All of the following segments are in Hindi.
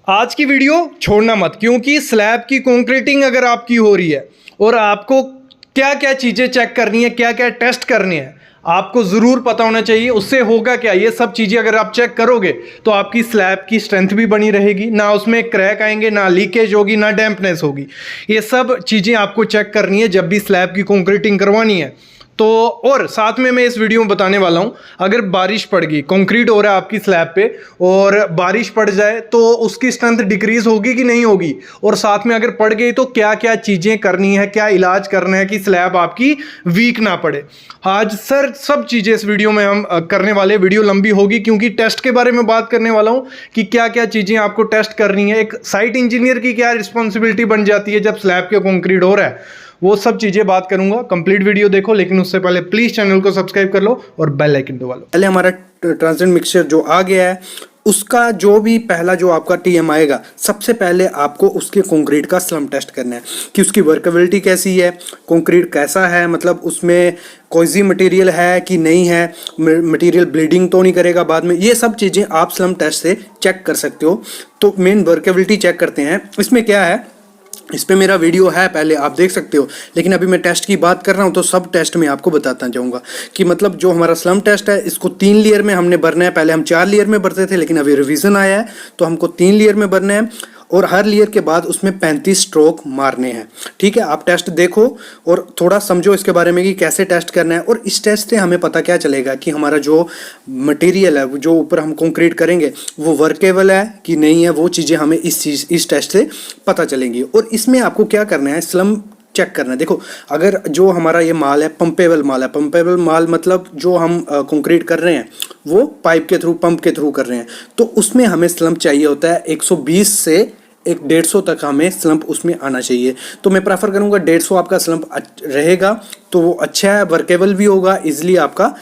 आज की वीडियो छोड़ना मत, क्योंकि स्लैब की कंक्रीटिंग अगर आपकी हो रही है और आपको क्या क्या चीज़ें चेक करनी है, क्या क्या टेस्ट करने हैं, आपको ज़रूर पता होना चाहिए। उससे होगा क्या, ये सब चीज़ें अगर आप चेक करोगे तो आपकी स्लैब की स्ट्रेंथ भी बनी रहेगी, ना उसमें क्रैक आएंगे, ना लीकेज होगी, ना डैम्पनेस होगी। ये सब चीज़ें आपको चेक करनी है जब भी स्लैब की कंक्रीटिंग करवानी है। तो और साथ में मैं इस वीडियो में बताने वाला हूं, अगर बारिश पड़ गई, कंक्रीट हो रहा है आपकी स्लैब पे और बारिश पड़ जाए तो उसकी स्ट्रेंथ डिक्रीज होगी कि नहीं होगी, और साथ में अगर पड़ गई तो क्या क्या चीज़ें करनी है, क्या इलाज करना है कि स्लैब आपकी वीक ना पड़े। आज सर सब चीज़ें इस वीडियो में हम करने वाले। वीडियो लंबी होगी क्योंकि टेस्ट के बारे में बात करने वाला हूं कि क्या क्या चीज़ें आपको टेस्ट करनी है, एक साइट इंजीनियर की क्या रिस्पॉन्सिबिलिटी बन जाती है जब स्लैब के कंक्रीट हो रहा है, वो सब चीजें बात करूंगा। कंप्लीट वीडियो देखो, लेकिन उससे पहले प्लीज चैनल को सब्सक्राइब कर लो और बेल आइकन दबा लो। पहले हमारा ट्रांजिएंट मिक्सचर जो आ गया है, उसका जो भी पहला जो आपका टीएम आएगा, सबसे पहले आपको उसके कंक्रीट का स्लम टेस्ट करना है कि उसकी वर्केबिलिटी कैसी है, कंक्रीट कैसा है, मतलब उसमें कोई मटेरियल है कि नहीं है, मटेरियल ब्लीडिंग तो नहीं करेगा बाद में। ये सब चीज़ें आप स्लम टेस्ट से चेक कर सकते हो। तो मेन वर्केबिलिटी चेक करते हैं। इसमें क्या है, इस पे मेरा वीडियो है, पहले आप देख सकते हो, लेकिन अभी मैं टेस्ट की बात कर रहा हूँ तो सब टेस्ट में आपको बताता जाऊँगा कि मतलब जो हमारा स्लम टेस्ट है, इसको 3 लेयर में हमने भरना है। पहले हम 4 लेयर में भरते थे, लेकिन अभी रिवीजन आया है तो हमको 3 लेयर में भरना है और हर लेयर के बाद उसमें 35 स्ट्रोक मारने हैं। ठीक है, आप टेस्ट देखो और थोड़ा समझो इसके बारे में कि कैसे टेस्ट करना है। और इस टेस्ट से हमें पता क्या चलेगा कि हमारा जो मटेरियल है, जो ऊपर हम कंक्रीट करेंगे, वो वर्केबल है कि नहीं है। वो चीज़ें हमें इस टेस्ट से पता चलेंगी। और इसमें आपको क्या करना है, स्लम चेक करना है। देखो, अगर जो हमारा ये माल है पंपेबल माल है, पंपेबल माल मतलब जो हम कंक्रीट कर रहे हैं वो पाइप के थ्रू, पंप के थ्रू कर रहे हैं, तो उसमें हमें स्लम्प चाहिए होता है 120 से 150 तक हमें स्लम्प उसमें आना चाहिए। तो मैं प्रेफर करूंगा 150 आपका स्लम्प रहेगा तो वो अच्छा है, वर्केबल भी होगा, इजिली आपका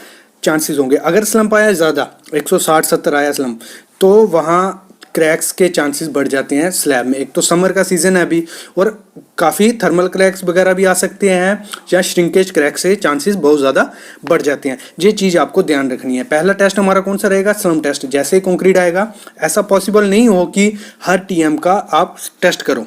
चांसेस होंगे। अगर स्लम्प आया ज़्यादा, 160-70 आया स्लम्प, तो वहाँ क्रैक्स के चांसेस बढ़ जाते हैं स्लैब में। एक तो समर का सीज़न है अभी, और काफ़ी थर्मल क्रैक्स वगैरह भी आ सकते हैं, या श्रिंकेज क्रैक से चांसेस बहुत ज़्यादा बढ़ जाते हैं। ये चीज़ आपको ध्यान रखनी है। पहला टेस्ट हमारा कौन सा रहेगा, स्लम टेस्ट। जैसे ही कंक्रीट आएगा, ऐसा पॉसिबल नहीं हो कि हर टीएम का आप टेस्ट करो,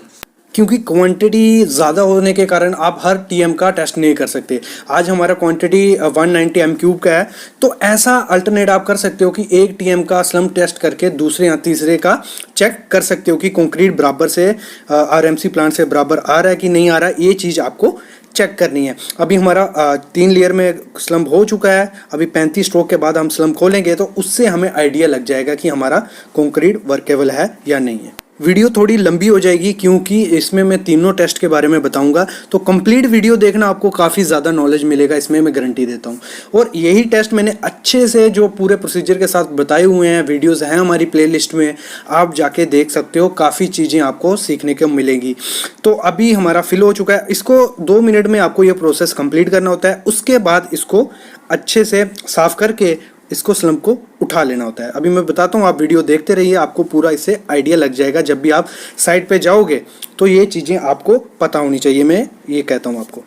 क्योंकि क्वांटिटी ज़्यादा होने के कारण आप हर टीएम का टेस्ट नहीं कर सकते। आज हमारा क्वांटिटी 190 एम क्यूब का है, तो ऐसा अल्टरनेट आप कर सकते हो कि एक टीएम का स्लम टेस्ट करके दूसरे या तीसरे का चेक कर सकते हो कि कंक्रीट बराबर से आरएमसी प्लांट से बराबर आ रहा है कि नहीं आ रहा है। ये चीज़ आपको चेक करनी है। अभी हमारा 3 लेयर में स्लम्प हो चुका है, अभी 35 स्ट्रोक के बाद हम स्लम्प खोलेंगे तो उससे हमें आइडिया लग जाएगा कि हमारा कंक्रीट वर्केबल है या नहीं है। वीडियो थोड़ी लंबी हो जाएगी क्योंकि इसमें मैं तीनों टेस्ट के बारे में बताऊंगा, तो कंप्लीट वीडियो देखना, आपको काफ़ी ज़्यादा नॉलेज मिलेगा इसमें, मैं गारंटी देता हूं। और यही टेस्ट मैंने अच्छे से जो पूरे प्रोसीजर के साथ बताए हुए हैं, वीडियोस हैं हमारी प्लेलिस्ट में, आप जाके देख सकते हो। काफ़ी चीज़ें आपको सीखने को मिलेंगी। तो अभी हमारा फिल हो चुका है, इसको 2 मिनट में आपको ये प्रोसेस कंप्लीट करना होता है। उसके बाद इसको अच्छे से साफ करके इसको स्लम्प को उठा लेना होता है। अभी मैं बताता हूँ, आप वीडियो देखते रहिए, आपको पूरा इससे आइडिया लग जाएगा। जब भी आप साइट पे जाओगे तो ये चीज़ें आपको पता होनी चाहिए, मैं ये कहता हूँ आपको।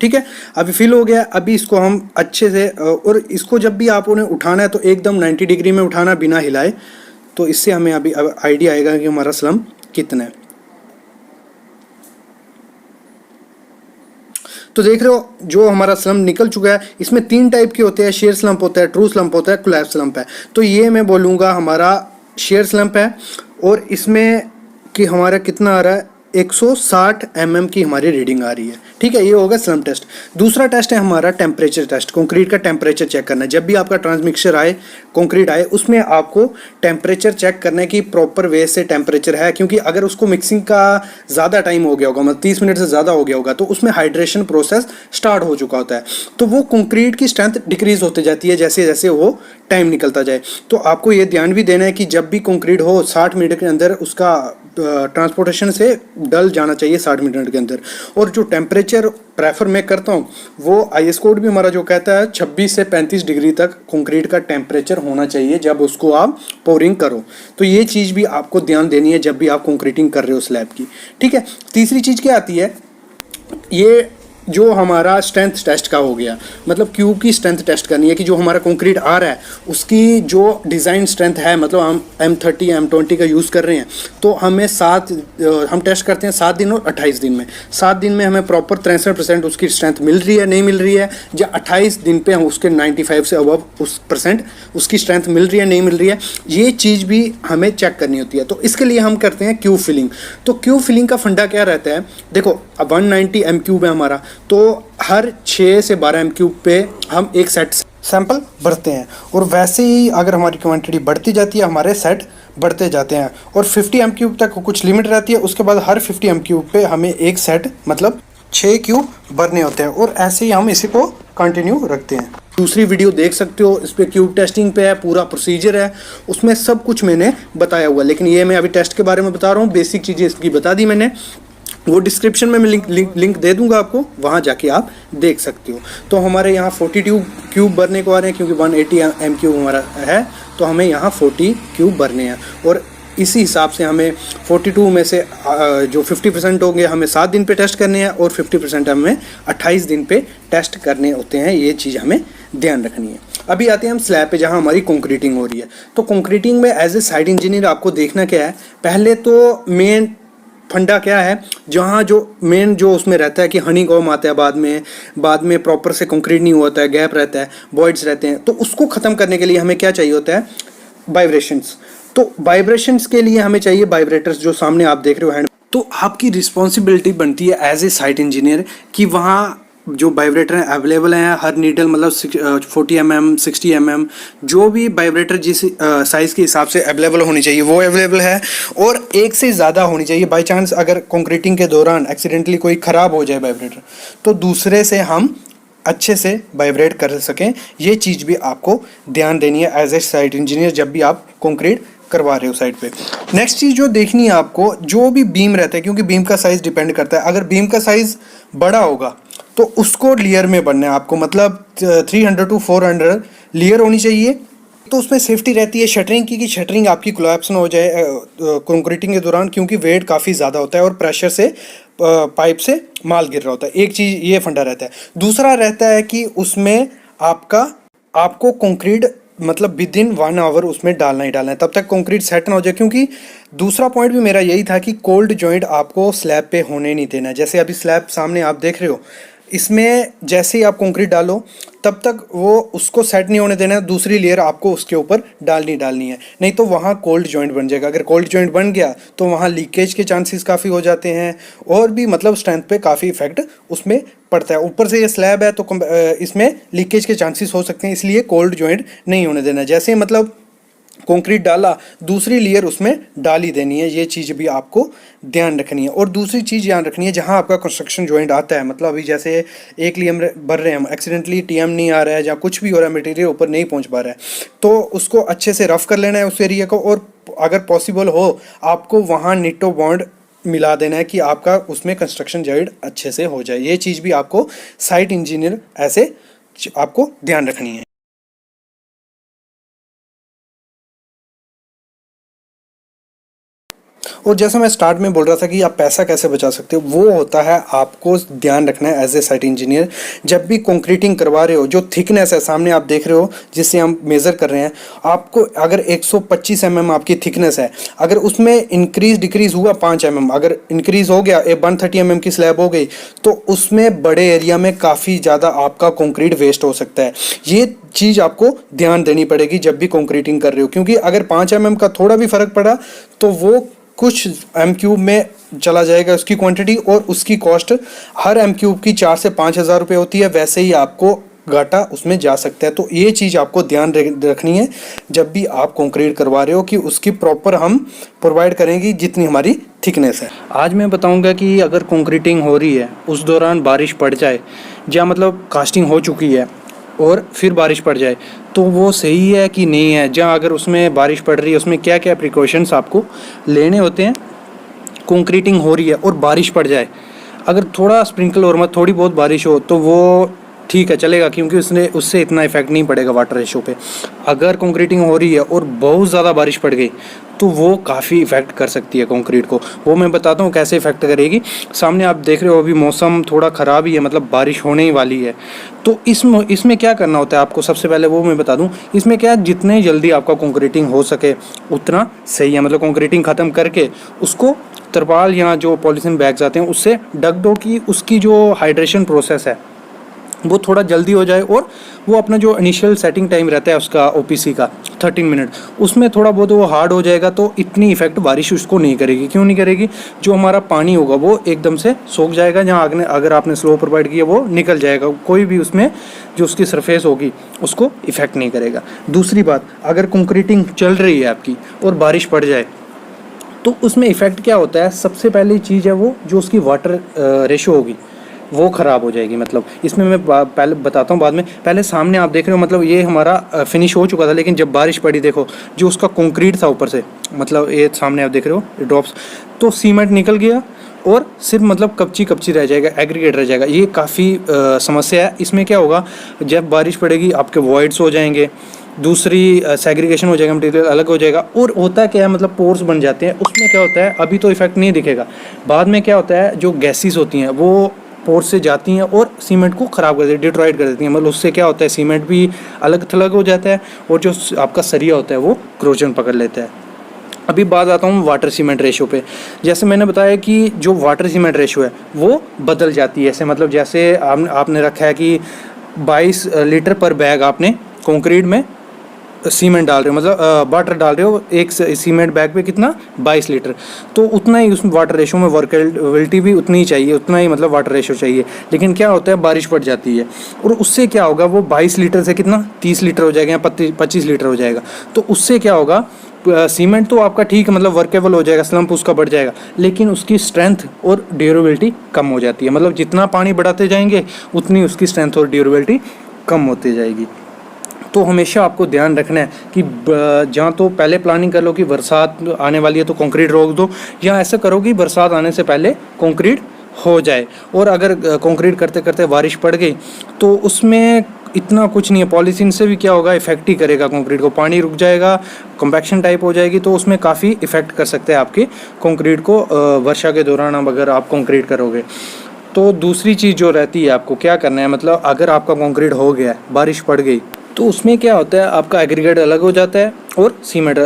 ठीक है, अभी फिल हो गया। अभी इसको हम अच्छे से, और इसको जब भी आप उन्हें उठाना है तो एकदम 90 डिग्री में उठाना, बिना हिलाए, तो इससे हमें अभी आइडिया आएगा कि हमारा स्लम्प कितना है। तो देख रहे हो, जो हमारा स्लम्प निकल चुका है, इसमें 3 टाइप के होते हैं, शेयर स्लम्प होता है, ट्रू स्लम्प होता है, कोलैप्स स्लम्प है। तो ये मैं बोलूँगा हमारा शेयर स्लम्प है, और इसमें कि हमारा कितना आ रहा है, 160 mm की हमारी रीडिंग आ रही है। ठीक है, ये होगा स्लम्प टेस्ट। दूसरा टेस्ट है हमारा टेम्परेचर टेस्ट, कंक्रीट का टेम्परेचर चेक करना है। जब भी आपका ट्रांसमिक्सचर आए, कंक्रीट आए, उसमें आपको टेम्परेचर चेक करना है कि प्रॉपर वे से टेम्परेचर है, क्योंकि अगर उसको मिक्सिंग का ज़्यादा टाइम हो गया होगा, मतलब 30 मिनट से ज़्यादा हो गया होगा, तो उसमें हाइड्रेशन प्रोसेस स्टार्ट हो चुका होता है, तो वो कंक्रीट की स्ट्रेंथ डिक्रीज होती जाती है जैसे जैसे वो टाइम निकलता जाए। तो आपको ये ध्यान भी देना है कि जब भी कंक्रीट हो, 60 मिनट के अंदर उसका ट्रांसपोर्टेशन से डल जाना चाहिए, 60 मिनट के अंदर। और जो टेम्परेचर प्रेफर मैं करता हूँ, वो आईएस कोड भी हमारा जो कहता है 26 से 35 डिग्री तक कंक्रीट का टेम्परेचर होना चाहिए जब उसको आप पोरिंग करो। तो ये चीज़ भी आपको ध्यान देनी है जब भी आप कंक्रीटिंग कर रहे हो स्लैब की। ठीक है, तीसरी चीज़ क्या आती है, ये जो हमारा स्ट्रेंथ टेस्ट का हो गया, मतलब क्यूब की स्ट्रेंथ टेस्ट करनी है कि जो हमारा कंक्रीट आ रहा है उसकी जो डिज़ाइन स्ट्रेंथ है, मतलब हम M30 M20 का यूज़ कर रहे हैं, तो हमें हम टेस्ट करते हैं 7 दिन और 28 दिन में। 7 दिन में हमें प्रॉपर 63% उसकी स्ट्रेंथ मिल रही है नहीं मिल रही है, या 28 दिन पे हम उसके 95 से अबव उसकी स्ट्रेंथ मिल रही है नहीं मिल रही है, ये चीज़ भी हमें चेक करनी होती है। तो इसके लिए हम करते हैं क्यूब फिलिंग। तो क्यूब फिलिंग का फंडा क्या रहता है, देखो अब 190 एम क्यूब है हमारा, तो हर 6 से 12 एम क्यूब पे हम एक सेट सैंपल भरते हैं, और वैसे ही अगर हमारी क्वांटिटी बढ़ती जाती है हमारे सेट बढ़ते जाते हैं, और 50 एम क्यूब तक कुछ लिमिट रहती है। उसके बाद हर 50 एम क्यूब पे हमें एक सेट मतलब 6 क्यूब भरने होते हैं, और ऐसे ही हम इसी को कंटिन्यू रखते हैं। दूसरी वीडियो देख सकते हो, इस पर क्यूब टेस्टिंग पे है, पूरा प्रोसीजर है, उसमें सब कुछ मैंने बताया हुआ। लेकिन ये मैं अभी टेस्ट के बारे में बता रहा हूँ, बेसिक चीज़ें इसकी बता दी मैंने, वो डिस्क्रिप्शन में मैं लिंक दे दूंगा आपको, वहाँ जाके आप देख सकते हो। तो हमारे यहाँ 42 क्यूब भरने को आ रहे हैं, क्योंकि 180 एम क्यूब हमारा है, तो हमें यहाँ 40 क्यूब भरने हैं। और इसी हिसाब से हमें 42 में से जो 50% होंगे हमें 7 दिन पे टेस्ट करने हैं, और 50% हमें 28 दिन पे टेस्ट करने होते हैं। ये चीज़ हमें ध्यान रखनी है। अभी आते हैं हम स्लैब पे, जहाँ हमारी कंक्रीटिंग हो रही है। तो कंक्रीटिंग में एज ए साइट इंजीनियर आपको देखना क्या है, पहले तो मेन फंडा क्या है, जहाँ जो मेन जो उसमें रहता है कि हनी कॉम आता है बाद में प्रॉपर से कंक्रीट नहीं होता है, गैप रहता है, वॉइड्स रहते हैं, तो उसको ख़त्म करने के लिए हमें क्या चाहिए होता है, वाइब्रेशंस। तो वाइब्रेशंस के लिए हमें चाहिए वाइब्रेटर्स, जो सामने आप देख रहे हो हैंड। तो आपकी रिस्पॉन्सिबिलिटी बनती है एज ए साइट इंजीनियर कि वहाँ जो वाइब्रेटर हैं अवेलेबल हैं, हर नीडल मतलब 40 mm 60 mm जो भी वाइब्रेटर जिस साइज़ के हिसाब से अवेलेबल होनी चाहिए वो अवेलेबल है, और एक से ज़्यादा होनी चाहिए। बाई चांस अगर कंक्रीटिंग के दौरान एक्सीडेंटली कोई ख़राब हो जाए वाइब्रेटर, तो दूसरे से हम अच्छे से वाइब्रेट कर सकें। ये चीज़ भी आपको ध्यान देनी है एज ए साइट इंजीनियर जब भी आप कंक्रीट करवा रहे हो साइड पे। नेक्स्ट चीज़ जो देखनी है आपको, जो भी बीम रहता है, क्योंकि बीम का साइज़ डिपेंड करता है, अगर बीम का साइज़ बड़ा होगा तो उसको लेयर में बनना है आपको, मतलब 300 to 400 लेयर होनी चाहिए। तो उसमें सेफ्टी रहती है शटरिंग की, कि शटरिंग आपकी कोलैप्स ना हो जाए कंक्रीटिंग के दौरान, क्योंकि वेट काफ़ी ज़्यादा होता है और प्रेशर से पाइप से माल गिर रहा होता है। एक चीज़ ये फंडा रहता है। दूसरा रहता है कि उसमें आपको कंक्रीट मतलब विद इन 1 आवर उसमें डालना ही डालना है, तब तक कंक्रीट सेट ना हो जाए। क्योंकि दूसरा पॉइंट भी मेरा यही था कि कोल्ड जॉइंट आपको स्लैब पे होने नहीं देना। जैसे अभी स्लैब सामने आप देख रहे हो, इसमें जैसे ही आप कंक्रीट डालो तब तक वो उसको सेट नहीं होने देना है, दूसरी लेयर आपको उसके ऊपर डालनी है, नहीं तो वहाँ कोल्ड जॉइंट बन जाएगा। अगर कोल्ड जॉइंट बन गया तो वहाँ लीकेज के चांसेस काफ़ी हो जाते हैं, और भी मतलब स्ट्रेंथ पे काफ़ी इफेक्ट उसमें पड़ता है। ऊपर से ये स्लैब है तो इसमें लीकेज के चांसेस हो सकते हैं, इसलिए कोल्ड जॉइंट नहीं होने देना। जैसे मतलब कंक्रीट डाला, दूसरी लेयर उसमें डाल ही देनी है। ये चीज़ भी आपको ध्यान रखनी है। और दूसरी चीज़ ध्यान रखनी है, जहाँ आपका कंस्ट्रक्शन जॉइंट आता है, मतलब अभी जैसे एक लेयर भर रहे हैं हम, एक्सीडेंटली टीएम नहीं आ रहा है या कुछ भी हो रहा है, मटेरियल ऊपर नहीं पहुँच पा रहा है, तो उसको अच्छे से रफ कर लेना है उस एरिया को, और अगर पॉसिबल हो आपको वहाँ निटो बॉन्ड मिला देना है कि आपका उसमें कंस्ट्रक्शन जॉइंट अच्छे से हो जाए। ये चीज़ भी आपको साइट इंजीनियर ऐसे आपको ध्यान रखनी है। और जैसा मैं स्टार्ट में बोल रहा था कि आप पैसा कैसे बचा सकते हो, वो होता है आपको ध्यान रखना है एज ए साइट इंजीनियर। जब भी कंक्रीटिंग करवा रहे हो, जो थिकनेस है सामने आप देख रहे हो जिससे हम मेज़र कर रहे हैं, आपको अगर 125 mm आपकी थिकनेस है, अगर उसमें इंक्रीज डिक्रीज हुआ 5 mm, अगर इंक्रीज हो गया 130 mm की स्लैब हो गई, तो उसमें बड़े एरिया में काफ़ी ज़्यादा आपका कंक्रीट वेस्ट हो सकता है। ये चीज़ आपको ध्यान देनी पड़ेगी जब भी कंक्रीटिंग कर रहे हो, क्योंकि अगर 5 mm का थोड़ा भी फ़र्क पड़ा तो वो कुछ एम क्यूब में चला जाएगा उसकी क्वांटिटी, और उसकी कॉस्ट हर एम क्यूब की 4 से 5 हज़ार रुपये होती है। वैसे ही आपको घाटा उसमें जा सकता है। तो ये चीज़ आपको ध्यान रखनी है जब भी आप कंक्रीट करवा रहे हो, कि उसकी प्रॉपर हम प्रोवाइड करेंगे जितनी हमारी थिकनेस है। आज मैं बताऊंगा कि अगर कंक्रीटिंग हो रही है उस दौरान बारिश पड़ जाए, या मतलब कास्टिंग हो चुकी है और फिर बारिश पड़ जाए, तो वो सही है कि नहीं है। जहाँ अगर उसमें बारिश पड़ रही है उसमें क्या क्या प्रिकॉशंस आपको लेने होते हैं। कंक्रीटिंग हो रही है और बारिश पड़ जाए, अगर थोड़ा स्प्रिंकल और मत थोड़ी बहुत बारिश हो तो वो ठीक है चलेगा, क्योंकि उससे इतना इफेक्ट नहीं पड़ेगा वाटर रेशो पे। अगर कंक्रीटिंग हो रही है और बहुत ज़्यादा बारिश पड़ गई तो वो काफ़ी इफ़ेक्ट कर सकती है कंक्रीट को। वो मैं बताता हूँ कैसे इफ़ेक्ट करेगी। सामने आप देख रहे हो अभी मौसम थोड़ा ख़राब ही है, मतलब बारिश होने ही वाली है। तो इसमें क्या करना होता है आपको, सबसे पहले वो मैं बता दूँ। इसमें क्या है, जितने जल्दी आपका कंक्रीटिंग हो सके उतना सही है। मतलब कंक्रीटिंग ख़त्म करके उसको तरपाल या जो पॉलीथीन बैग्स आते हैं उससे ढक दो कि उसकी जो हाइड्रेशन प्रोसेस है वो थोड़ा जल्दी हो जाए, और वो अपना जो इनिशियल सेटिंग टाइम रहता है उसका ओपीसी का 13 मिनट, उसमें थोड़ा बहुत वो हार्ड हो जाएगा। तो इतनी इफेक्ट बारिश उसको नहीं करेगी। क्यों नहीं करेगी? जो हमारा पानी होगा वो एकदम से सोख जाएगा, जहाँ अगर आपने स्लो प्रोवाइड किया वो निकल जाएगा, कोई भी उसमें जो उसकी सरफेस होगी उसको इफेक्ट नहीं करेगा। दूसरी बात, अगर कंक्रीटिंग चल रही है आपकी और बारिश पड़ जाए तो उसमें इफ़ेक्ट क्या होता है, सबसे पहली चीज़ है वो जो उसकी वाटर रेशो होगी वो ख़राब हो जाएगी। मतलब इसमें मैं पहले बताता हूँ बाद में। पहले सामने आप देख रहे हो, मतलब ये हमारा फिनिश हो चुका था, लेकिन जब बारिश पड़ी देखो जो उसका कंक्रीट था ऊपर से, मतलब ये सामने आप देख रहे हो ड्रॉप्स, तो सीमेंट निकल गया और सिर्फ मतलब कपची रह जाएगा, एग्रीगेट रह जाएगा। ये काफ़ी समस्या है। इसमें क्या होगा, जब बारिश पड़ेगी आपके वॉइड्स हो जाएंगे, दूसरी सेग्रीगेशन हो जाएगा, मटेरियल अलग हो जाएगा। और होता क्या है, मतलब पोर्स बन जाते हैं। उसमें क्या होता है, अभी तो इफेक्ट नहीं दिखेगा, बाद में क्या होता है, जो गैसेस होती हैं वो पोर्स से जाती हैं और सीमेंट को ख़राब कर देती है, डिट्रॉइट कर देती हैं। मतलब उससे क्या होता है, सीमेंट भी अलग थलग हो जाता है और जो आपका सरिया होता है वो क्रोजन पकड़ लेता है। अभी बात आता हूँ वाटर सीमेंट रेशो पे। जैसे मैंने बताया कि जो वाटर सीमेंट रेशो है वो बदल जाती है। ऐसे मतलब जैसे आपने रखा है कि 22 लीटर पर बैग आपने कंक्रीट में सीमेंट डाल रहे हो, मतलब वाटर डाल रहे हो, एक सीमेंट बैग पे कितना 22 लीटर, तो उतना ही उसमें वाटर रेशो में वर्केबिलिटी भी उतनी ही चाहिए, उतना ही मतलब वाटर रेशो चाहिए। लेकिन क्या होता है, बारिश पड़ जाती है और उससे क्या होगा, वो 22 लीटर से कितना 30 लीटर हो जाएगा या 25 लीटर हो जाएगा। तो उससे क्या होगा, सीमेंट तो आपका ठीक है, मतलब वर्केबल हो जाएगा, स्लम्प उसका बढ़ जाएगा, लेकिन उसकी स्ट्रेंथ और ड्यूरेबिलिटी कम हो जाती है। मतलब जितना पानी बढ़ाते जाएंगे उतनी उसकी स्ट्रेंथ और ड्यूरेबिलिटी कम होती जाएगी। तो हमेशा आपको ध्यान रखना है कि जहाँ तो पहले प्लानिंग कर लो कि बरसात आने वाली है तो कंक्रीट रोक दो, या ऐसा करो कि बरसात आने से पहले कंक्रीट हो जाए। और अगर कंक्रीट करते करते बारिश पड़ गई तो उसमें इतना कुछ नहीं है, पॉलीथीन से भी क्या होगा, इफेक्ट ही करेगा कंक्रीट को, पानी रुक जाएगा, कंपैक्शन टाइप हो जाएगी, तो उसमें काफ़ी इफेक्ट कर सकते हैं आपके कंक्रीट को वर्षा के दौरान अगर आप कंक्रीट करोगे। तो दूसरी चीज़ जो रहती है, आपको क्या करना है, मतलब अगर आपका कंक्रीट हो गया है, बारिश पड़ गई, तो उसमें क्या होता है, आपका एग्रीगेट अलग हो जाता है और सीमेंट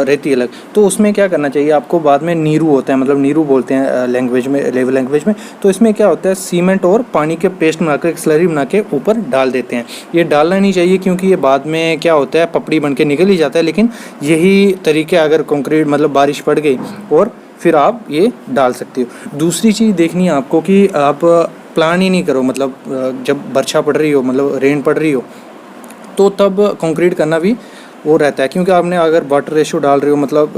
रेती अलग। तो उसमें क्या करना चाहिए आपको, बाद में नीरू होता है, मतलब नीरू बोलते हैं लैंग्वेज में, लेवल लैंग्वेज में। तो इसमें क्या होता है, सीमेंट और पानी के पेस्ट बनाकर एक स्लरी बना के ऊपर डाल देते हैं। ये डालना नहीं चाहिए क्योंकि ये बाद में क्या होता है, पपड़ी बन के निकल ही जाता है। लेकिन यही तरीके अगर कंक्रीट मतलब बारिश पड़ गई और फिर आप ये डाल सकते हो। दूसरी चीज़ देखनी है आपको कि आप प्लान ही नहीं करो, मतलब जब वर्षा पड़ रही हो, मतलब रेन पड़ रही हो, तो तब कंक्रीट करना भी वो रहता है। क्योंकि आपने अगर वाटर रेशो डाल रहे हो मतलब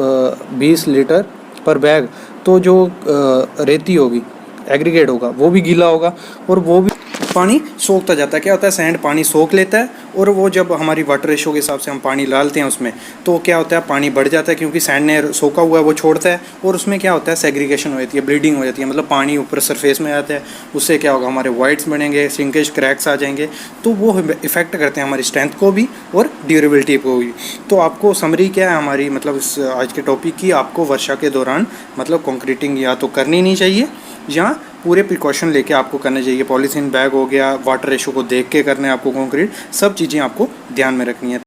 20 लीटर पर बैग, तो जो रेती होगी, एग्रीगेट होगा, वो भी गीला होगा और वो भी पानी सोखता जाता है। क्या होता है, सैंड पानी सोख लेता है और वो जब हमारी वाटर रेशो के हिसाब से हम पानी डालते हैं उसमें, तो क्या होता है, पानी बढ़ जाता है क्योंकि सैंड ने सोखा हुआ है वो छोड़ता है, और उसमें क्या होता है, सेग्रीगेशन हो जाती है, ब्लीडिंग हो जाती है, मतलब पानी ऊपर सरफेस में आता है। उससे क्या होगा, हमारे वाइड्स बनेंगे, श्रिंकेज क्रैक्स आ जाएंगे, तो वो इफेक्ट करते हैं हमारी स्ट्रेंथ को भी और ड्यूरेबिलिटी को भी। तो आपको समरी क्या है हमारी, मतलब इस आज के टॉपिक की, आपको वर्षा के दौरान मतलब कंक्रीटिंग या तो करनी नहीं चाहिए या पूरे प्रिकॉशन लेके आपको करना चाहिए। पॉलीथीन बैग हो गया, वाटर रेशो को देख के करना है आपको, कंक्रीट सब चीज़ें आपको ध्यान में रखनी है।